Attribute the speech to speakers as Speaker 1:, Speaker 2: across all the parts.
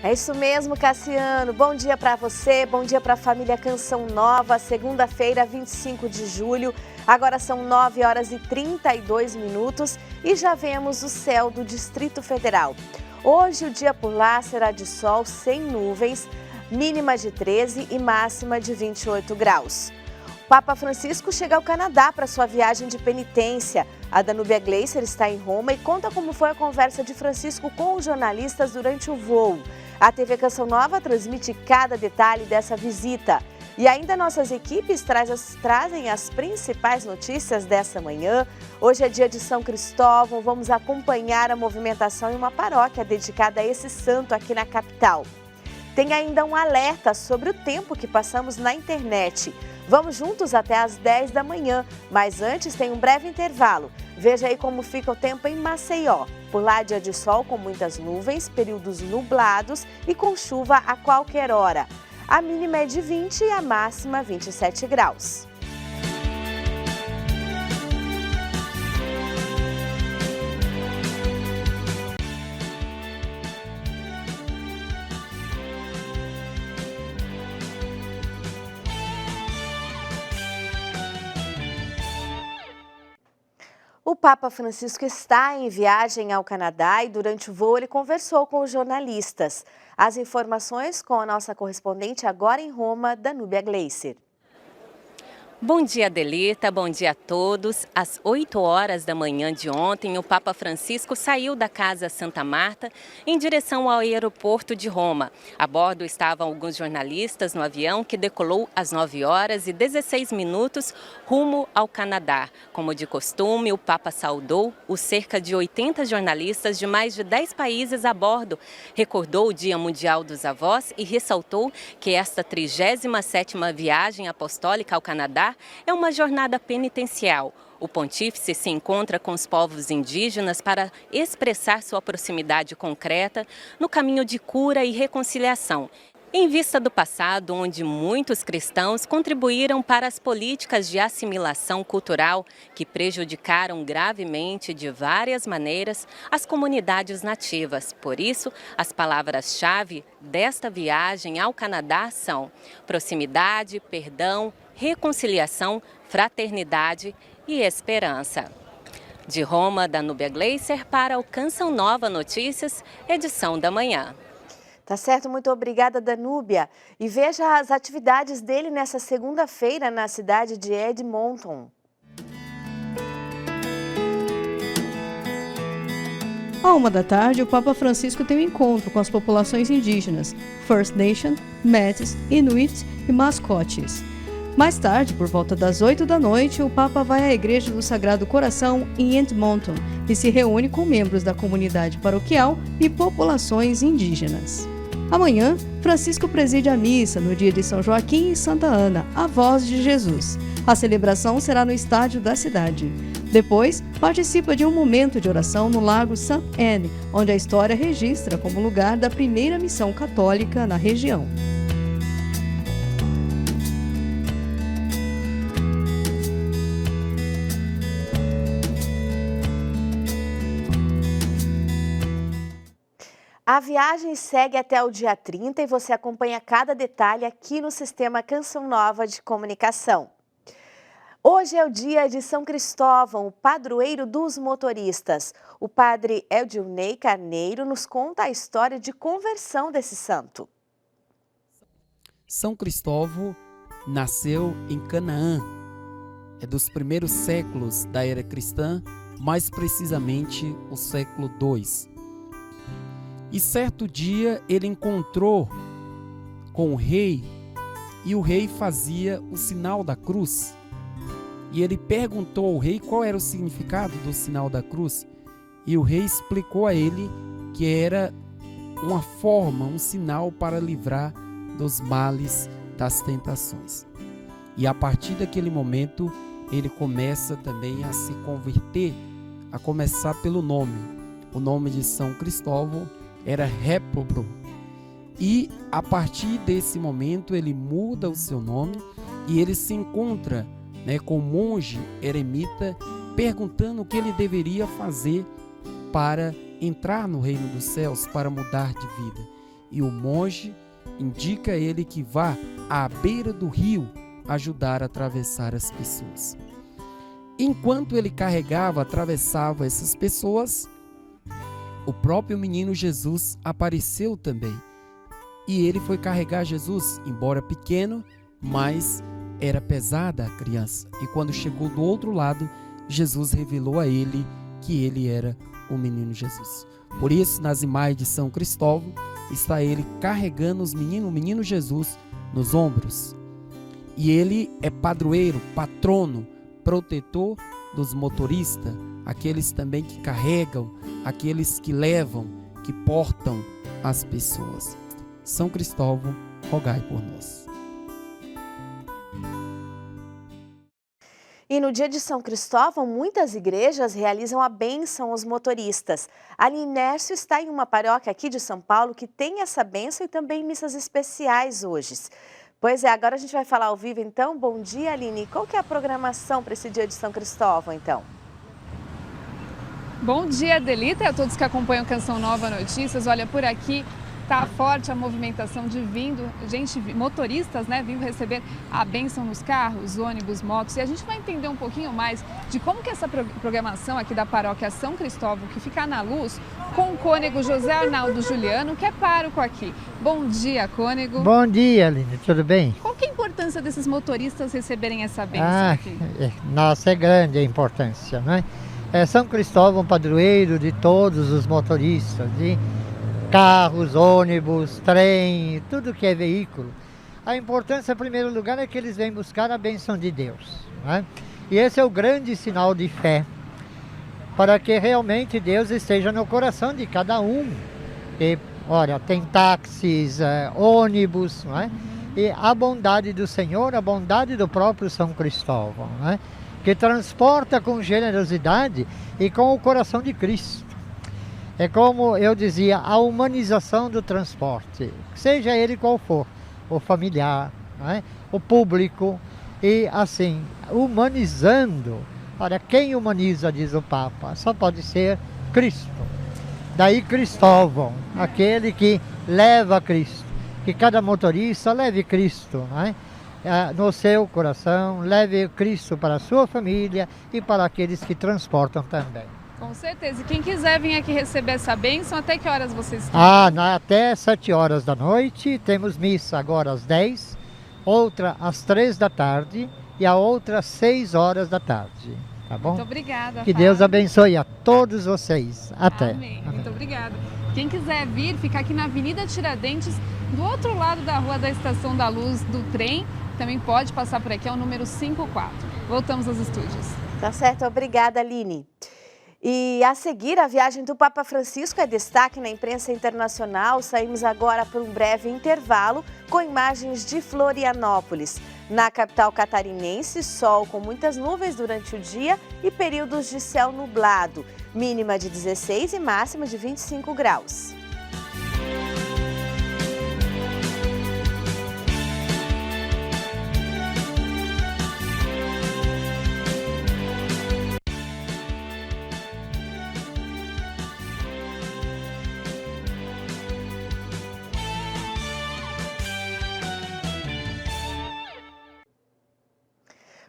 Speaker 1: É isso mesmo, Cassiano. Bom dia para você, bom dia para a família Canção Nova. Segunda-feira, 25 de julho. Agora são 9 horas e 32 minutos e já vemos o céu do Distrito Federal. Hoje o dia por lá será de sol sem nuvens, mínima de 13 e máxima de 28 graus. O Papa Francisco chega ao Canadá para sua viagem de penitência. A Danúbia Gleiser está em Roma e conta como foi a conversa de Francisco com os jornalistas durante o voo. A TV Canção Nova transmite cada detalhe dessa visita. E ainda nossas equipes trazem as principais notícias dessa manhã. Hoje é dia de São Cristóvão, vamos acompanhar a movimentação em uma paróquia dedicada a esse santo aqui na capital. Tem ainda um alerta sobre o tempo que passamos na internet. Vamos juntos até às 10 da manhã, mas antes tem um breve intervalo. Veja aí como fica o tempo em Maceió. Por lá, dia de sol com muitas nuvens, períodos nublados e com chuva a qualquer hora. A mínima é de 20 e a máxima 27 graus. O Papa Francisco está em viagem ao Canadá e durante o voo ele conversou com os jornalistas. As informações com a nossa correspondente agora em Roma, Danúbia Gleiser.
Speaker 2: Bom dia, Adelita. Bom dia a todos. Às 8 horas da manhã de ontem, o Papa Francisco saiu da Casa Santa Marta em direção ao aeroporto de Roma. A bordo estavam alguns jornalistas no avião que decolou às 9 horas e 16 minutos rumo ao Canadá. Como de costume, o Papa saudou os cerca de 80 jornalistas de mais de 10 países a bordo, recordou o Dia Mundial dos Avós e ressaltou que esta 37ª viagem apostólica ao Canadá é uma jornada penitencial. O pontífice se encontra com os povos indígenas para expressar sua proximidade concreta no caminho de cura e reconciliação. Em vista do passado, onde muitos cristãos contribuíram para as políticas de assimilação cultural que prejudicaram gravemente de várias maneiras as comunidades nativas. Por isso, as palavras-chave desta viagem ao Canadá são proximidade, perdão, reconciliação, fraternidade e esperança. De Roma, Danúbia Gleiser para o Canção Nova Notícias, edição da manhã.
Speaker 1: Tá certo, muito obrigada, Danúbia. E veja as atividades dele nessa segunda-feira na cidade de Edmonton.
Speaker 3: À 1 da tarde, o Papa Francisco tem um encontro com as populações indígenas, First Nation, Métis, Inuit e Mascotes. Mais tarde, por volta das 8 da noite, o Papa vai à Igreja do Sagrado Coração em Edmonton e se reúne com membros da comunidade paroquial e populações indígenas. Amanhã, Francisco preside a missa no dia de São Joaquim e Santa Ana, avós de Jesus. A celebração será no estádio da cidade. Depois, participa de um momento de oração no Lago St. Anne, onde a história registra como lugar da primeira missão católica na região.
Speaker 1: A viagem segue até o dia 30 e você acompanha cada detalhe aqui no Sistema Canção Nova de Comunicação. Hoje é o dia de São Cristóvão, o padroeiro dos motoristas. O padre Eudilnei Carneiro nos conta a história de conversão desse santo.
Speaker 4: São Cristóvão nasceu em Canaã. É dos primeiros séculos da era cristã, mais precisamente o século II. E certo dia ele encontrou com o rei e o rei fazia o sinal da cruz. E ele perguntou ao rei qual era o significado do sinal da cruz. E o rei explicou a ele que era uma forma, um sinal para livrar dos males, das tentações. E a partir daquele momento ele começa também a se converter, a começar pelo nome. O nome de São Cristóvão era Réprobro. E a partir desse momento ele muda o seu nome e ele se encontra, com o monge eremita, perguntando o que ele deveria fazer para entrar no reino dos céus, para mudar de vida. e o monge indica a ele que vá à beira do rio ajudar a atravessar as pessoas. Enquanto ele atravessava essas pessoas, o próprio menino Jesus apareceu também. E ele foi carregar Jesus, embora pequeno, mas era pesada a criança. E quando chegou do outro lado, Jesus revelou a ele que ele era o menino Jesus. Por isso, nas imagens de São Cristóvão, está ele carregando o menino Jesus nos ombros. E ele é padroeiro, patrono, protetor dos motoristas, aqueles também que carregam, aqueles que levam, que portam as pessoas. São Cristóvão, rogai por nós.
Speaker 1: E no dia de São Cristóvão, muitas igrejas realizam a bênção aos motoristas. Aline Nércio está em uma paróquia aqui de São Paulo que tem essa bênção e também missas especiais hoje. Pois é, agora a gente vai falar ao vivo então. Bom dia, Aline. Qual que é a programação para esse dia de São Cristóvão, então?
Speaker 5: Bom dia, Adelita, e a todos que acompanham Canção Nova Notícias. Olha, por aqui está forte a movimentação de motoristas, né, vindo receber a bênção nos carros, ônibus, motos. E a gente vai entender um pouquinho mais de como que essa programação aqui da paróquia São Cristóvão, que fica na Luz, com o cônego José Arnaldo Juliano, que é pároco aqui. Bom dia, cônego.
Speaker 6: Bom dia, Aline, tudo bem?
Speaker 5: Qual que é a importância desses motoristas receberem essa bênção aqui?
Speaker 6: Nossa, é grande a importância, né? São Cristóvão, padroeiro de todos os motoristas, de carros, ônibus, trem, tudo que é veículo. A importância, em primeiro lugar, é que eles vêm buscar a bênção de Deus, né? E esse é o grande sinal de fé, para que realmente Deus esteja no coração de cada um. E, olha, tem táxis, ônibus, né? E a bondade do Senhor, a bondade do próprio São Cristóvão, né? Que transporta com generosidade e com o coração de Cristo. É como eu dizia, a humanização do transporte, seja ele qual for, o familiar, né? O público, e assim, humanizando. Olha, quem humaniza, diz o Papa, só pode ser Cristo. Daí Cristóvão, aquele que leva Cristo, que cada motorista leve Cristo, né? No seu coração, leve Cristo para a sua família e para aqueles que transportam também.
Speaker 5: Com certeza. E quem quiser vir aqui receber essa bênção, até que horas vocês estão?
Speaker 6: Até 7 horas da noite, temos missa agora às 10, outra às 3 da tarde e a outra às 6 horas da tarde, tá bom?
Speaker 5: Muito obrigada,
Speaker 6: Que Deus abençoe a todos vocês. Até.
Speaker 5: Amém. Muito obrigada. Quem quiser vir, ficar aqui na Avenida Tiradentes, do outro lado da rua da Estação da Luz do trem, também pode passar por aqui, é o número 54. Voltamos aos estúdios.
Speaker 1: Tá certo, obrigada, Aline. E a seguir, a viagem do Papa Francisco é destaque na imprensa internacional. Saímos agora por um breve intervalo com imagens de Florianópolis. Na capital catarinense, sol com muitas nuvens durante o dia e períodos de céu nublado. Mínima de 16 e máxima de 25 graus.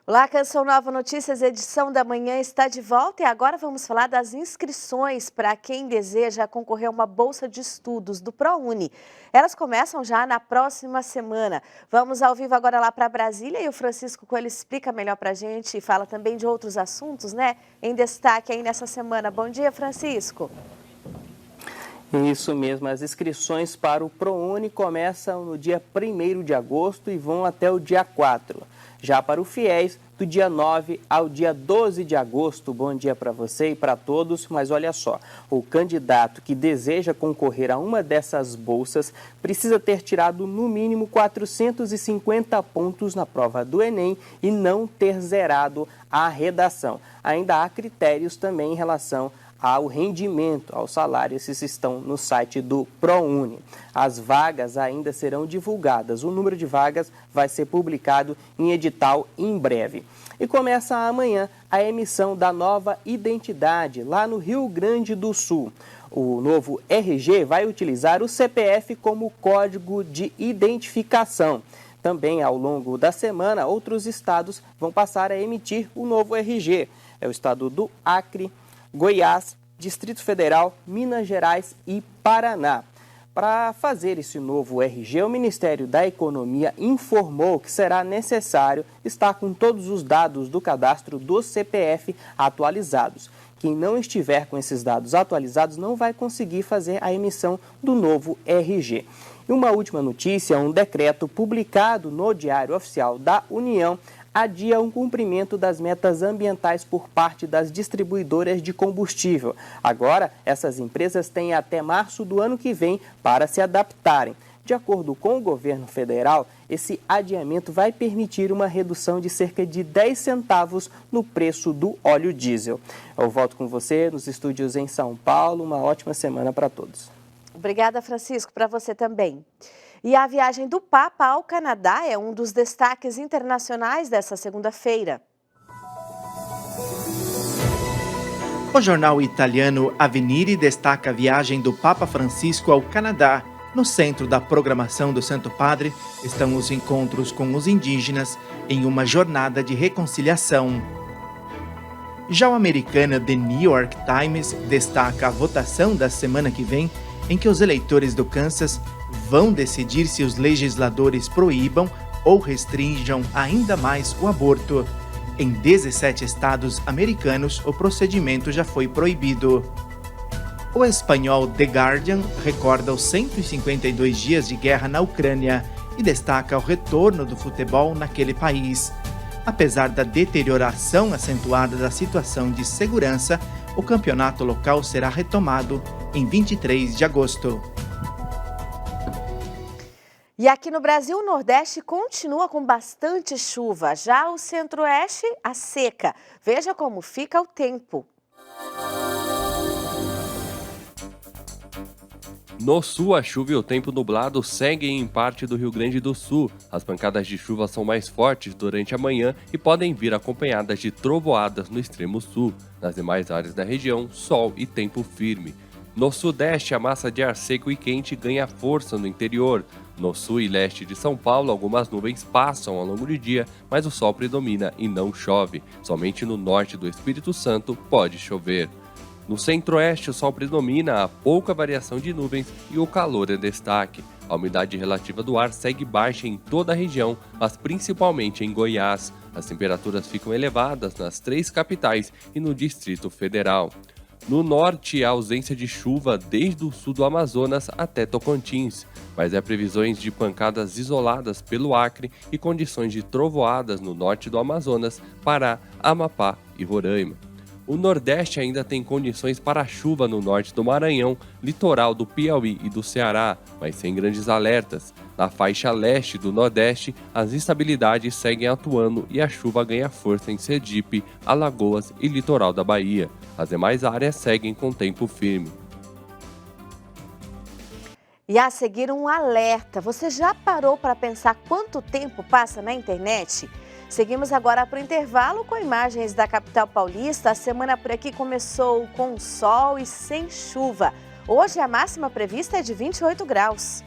Speaker 1: Olá, Canção Nova Notícias, edição da manhã está de volta e agora vamos falar das inscrições para quem deseja concorrer a uma bolsa de estudos do ProUni. Elas começam já na próxima semana. Vamos ao vivo agora lá para Brasília e o Francisco Coelho explica melhor para a gente e fala também de outros assuntos, né? Em destaque aí nessa semana. Bom dia, Francisco.
Speaker 7: Isso mesmo, as inscrições para o ProUni começam no dia 1º de agosto e vão até o dia 4. Já para o FIES, do dia 9 ao dia 12 de agosto. Bom dia para você e para todos, mas olha só, o candidato que deseja concorrer a uma dessas bolsas precisa ter tirado no mínimo 450 pontos na prova do Enem e não ter zerado a redação. Ainda há critérios também em relação ao rendimento, ao salário, esses estão no site do ProUni. As vagas ainda serão divulgadas, o número de vagas vai ser publicado em edital em breve. E começa amanhã a emissão da nova identidade lá no Rio Grande do Sul. O novo RG vai utilizar o CPF como código de identificação. Também, ao longo da semana, outros estados vão passar a emitir o novo RG. É o estado do Acre, Goiás, Distrito Federal, Minas Gerais e Paraná. Para fazer esse novo RG, o Ministério da Economia informou que será necessário estar com todos os dados do cadastro do CPF atualizados. Quem não estiver com esses dados atualizados não vai conseguir fazer a emissão do novo RG. E uma última notícia, um decreto publicado no Diário Oficial da União adia o cumprimento das metas ambientais por parte das distribuidoras de combustível. Agora, essas empresas têm até março do ano que vem para se adaptarem. De acordo com o governo federal, esse adiamento vai permitir uma redução de cerca de 10 centavos no preço do óleo diesel. Eu volto com você nos estúdios em São Paulo. Uma ótima semana para todos.
Speaker 1: Obrigada, Francisco, para você também. E a viagem do Papa ao Canadá é um dos destaques internacionais dessa segunda-feira.
Speaker 8: O jornal italiano Avvenire destaca a viagem do Papa Francisco ao Canadá. No centro da programação do Santo Padre estão os encontros com os indígenas em uma jornada de reconciliação. Já o americano The New York Times destaca a votação da semana que vem, em que os eleitores do Kansas vão decidir se os legisladores proíbam ou restringam ainda mais o aborto. Em 17 estados americanos, o procedimento já foi proibido. O espanhol The Guardian recorda os 152 dias de guerra na Ucrânia e destaca o retorno do futebol naquele país. Apesar da deterioração acentuada da situação de segurança, o campeonato local será retomado em 23 de agosto.
Speaker 1: E aqui no Brasil, o Nordeste continua com bastante chuva. Já o Centro-Oeste, a seca. Veja como fica o tempo.
Speaker 9: No sul, a chuva e o tempo nublado seguem em parte do Rio Grande do Sul. As pancadas de chuva são mais fortes durante a manhã e podem vir acompanhadas de trovoadas no extremo sul. Nas demais áreas da região, sol e tempo firme. No sudeste, a massa de ar seco e quente ganha força no interior. No sul e leste de São Paulo, algumas nuvens passam ao longo do dia, mas o sol predomina e não chove. Somente no norte do Espírito Santo pode chover. No centro-oeste, o sol predomina, há pouca variação de nuvens e o calor é destaque. A umidade relativa do ar segue baixa em toda a região, mas principalmente em Goiás. As temperaturas ficam elevadas nas 3 capitais e no Distrito Federal. No norte, há ausência de chuva desde o sul do Amazonas até Tocantins, mas há previsões de pancadas isoladas pelo Acre e condições de trovoadas no norte do Amazonas, Pará, Amapá e Roraima. O Nordeste ainda tem condições para chuva no norte do Maranhão, litoral do Piauí e do Ceará, mas sem grandes alertas. Na faixa leste do Nordeste, as instabilidades seguem atuando e a chuva ganha força em Sergipe, Alagoas e litoral da Bahia. As demais áreas seguem com tempo firme.
Speaker 1: E a seguir um alerta. Você já parou para pensar quanto tempo passa na internet? Seguimos agora para o intervalo com imagens da capital paulista. A semana por aqui começou com sol e sem chuva. Hoje a máxima prevista é de 28 graus.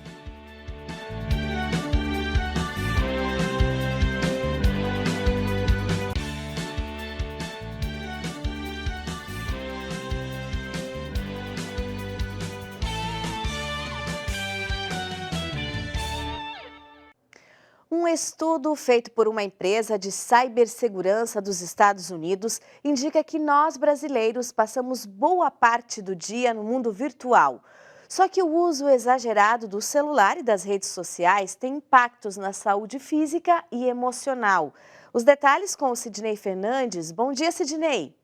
Speaker 1: Um estudo feito por uma empresa de cibersegurança dos Estados Unidos indica que nós brasileiros passamos boa parte do dia no mundo virtual. Só que o uso exagerado do celular e das redes sociais tem impactos na saúde física e emocional. Os detalhes com o Sidney Fernandes. Bom dia, Sidney.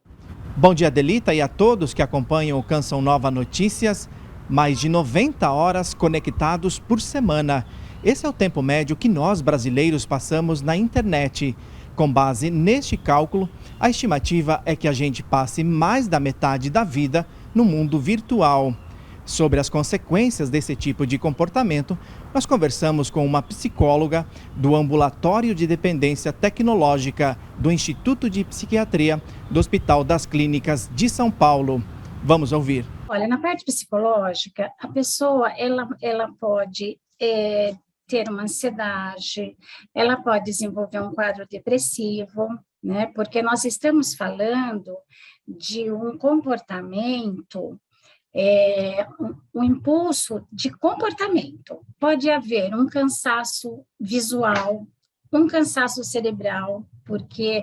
Speaker 8: Bom dia, Adelita, e a todos que acompanham o Canção Nova Notícias. Mais de 90 horas conectados por semana. Esse é o tempo médio que nós brasileiros passamos na internet. Com base neste cálculo, a estimativa é que a gente passe mais da metade da vida no mundo virtual. Sobre as consequências desse tipo de comportamento, nós conversamos com uma psicóloga do Ambulatório de Dependência Tecnológica do Instituto de Psiquiatria do Hospital das Clínicas de São Paulo. Vamos ouvir.
Speaker 10: Olha, na parte psicológica, a pessoa ela pode ter uma ansiedade, ela pode desenvolver um quadro depressivo, né? Porque nós estamos falando de um comportamento, um impulso de comportamento. Pode haver um cansaço visual, um cansaço cerebral, porque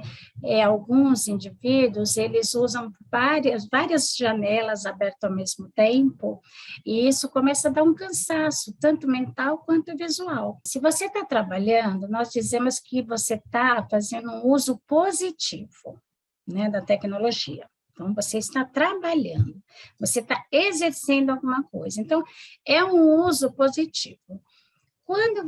Speaker 10: alguns indivíduos, eles usam várias janelas abertas ao mesmo tempo, e isso começa a dar um cansaço, tanto mental quanto visual. Se você está trabalhando, nós dizemos que você está fazendo um uso positivo, né, da tecnologia. Então, você está trabalhando, você está exercendo alguma coisa. Então, é um uso positivo. Quando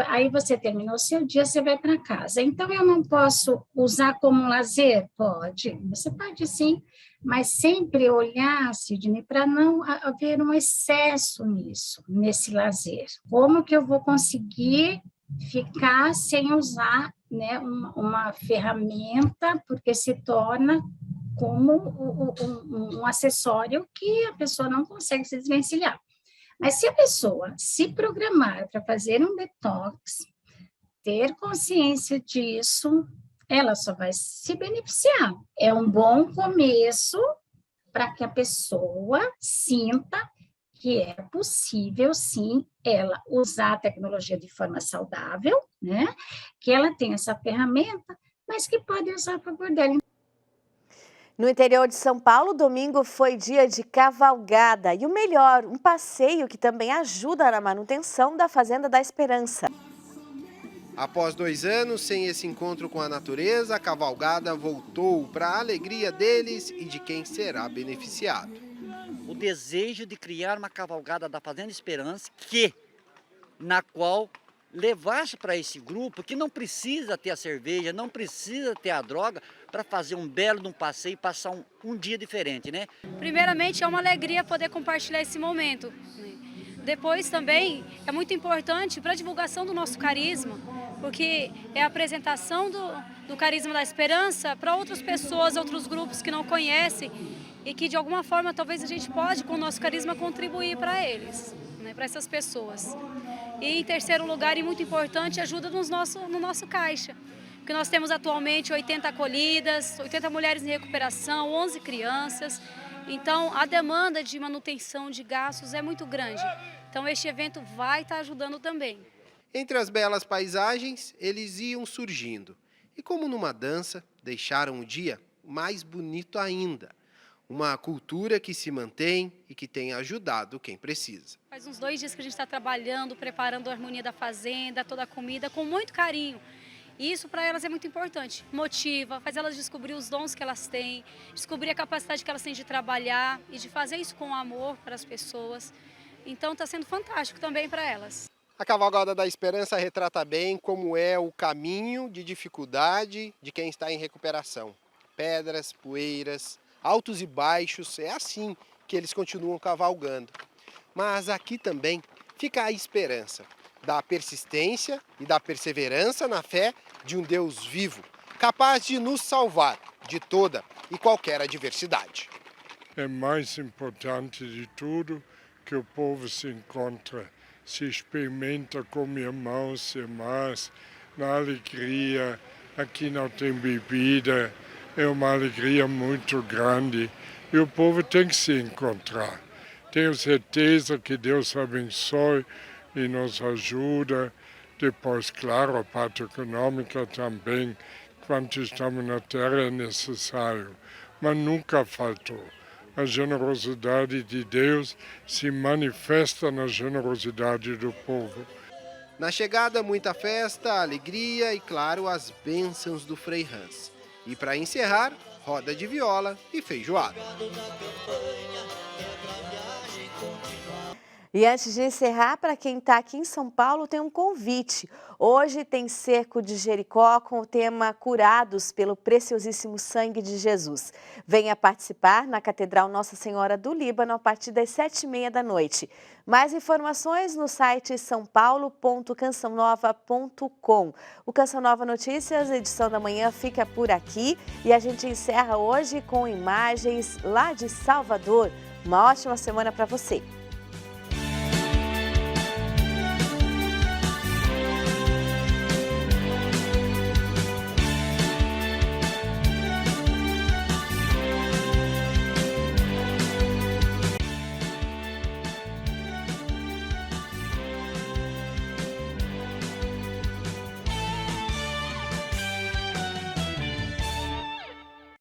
Speaker 10: aí você terminou o seu dia, você vai para casa. Então, eu não posso usar como lazer? Pode, você pode sim, mas sempre olhar, Sidney, para não haver um excesso nesse lazer. Como que eu vou conseguir ficar sem usar, né, uma ferramenta, porque se torna como um acessório que a pessoa não consegue se desvencilhar. Mas se a pessoa se programar para fazer um detox, ter consciência disso, ela só vai se beneficiar. É um bom começo para que a pessoa sinta que é possível, sim, ela usar a tecnologia de forma saudável, né? Que ela tem essa ferramenta, mas que pode usar a favor dela.
Speaker 1: No interior de São Paulo, domingo foi dia de cavalgada e o melhor, um passeio que também ajuda na manutenção da Fazenda da Esperança.
Speaker 11: Após 2 anos sem esse encontro com a natureza, a cavalgada voltou para a alegria deles e de quem será beneficiado.
Speaker 12: O desejo de criar uma cavalgada da Fazenda Esperança, na qual levasse para esse grupo que não precisa ter a cerveja, não precisa ter a droga para fazer um belo passeio e passar um dia diferente, né?
Speaker 13: Primeiramente, é uma alegria poder compartilhar esse momento. Depois também é muito importante para a divulgação do nosso carisma, porque é a apresentação do carisma da esperança para outras pessoas, outros grupos que não conhecem e que de alguma forma talvez a gente pode com o nosso carisma contribuir para eles, né, para essas pessoas. E em terceiro lugar, e muito importante, ajuda no nosso caixa, porque nós temos atualmente 80 acolhidas, 80 mulheres em recuperação, 11 crianças, então a demanda de manutenção de gastos é muito grande, então este evento vai estar ajudando também.
Speaker 11: Entre as belas paisagens, eles iam surgindo, e como numa dança, deixaram o dia mais bonito ainda. Uma cultura que se mantém e que tem ajudado quem precisa.
Speaker 13: Faz uns 2 dias que a gente está trabalhando, preparando a harmonia da fazenda, toda a comida, com muito carinho. E isso para elas é muito importante. Motiva, faz elas descobrir os dons que elas têm, descobrir a capacidade que elas têm de trabalhar e de fazer isso com amor para as pessoas. Então está sendo fantástico também para elas.
Speaker 11: A Cavalgada da Esperança retrata bem como é o caminho de dificuldade de quem está em recuperação. Pedras, poeiras, altos e baixos, é assim que eles continuam cavalgando. Mas aqui também fica a esperança da persistência e da perseverança na fé de um Deus vivo, capaz de nos salvar de toda e qualquer adversidade.
Speaker 14: É mais importante de tudo que o povo se encontra, se experimenta como irmãos, sem mais, na alegria. Aqui não tem bebida, é uma alegria muito grande e o povo tem que se encontrar. Tenho certeza que Deus abençoe e nos ajuda. Depois, claro, a parte econômica também, quanto estamos na terra é necessário, mas nunca faltou. A generosidade de Deus se manifesta na generosidade do povo.
Speaker 11: Na chegada, muita festa, alegria e, claro, as bênçãos do Frei Hans. E para encerrar, roda de viola e feijoada.
Speaker 1: E antes de encerrar, para quem está aqui em São Paulo, tem um convite. Hoje tem Cerco de Jericó com o tema Curados pelo Preciosíssimo Sangue de Jesus. Venha participar na Catedral Nossa Senhora do Líbano a partir das 7h30 da noite. Mais informações no site saopaulo.cançãonova.com. O Canção Nova Notícias, edição da manhã, fica por aqui e a gente encerra hoje com imagens lá de Salvador. Uma ótima semana para você.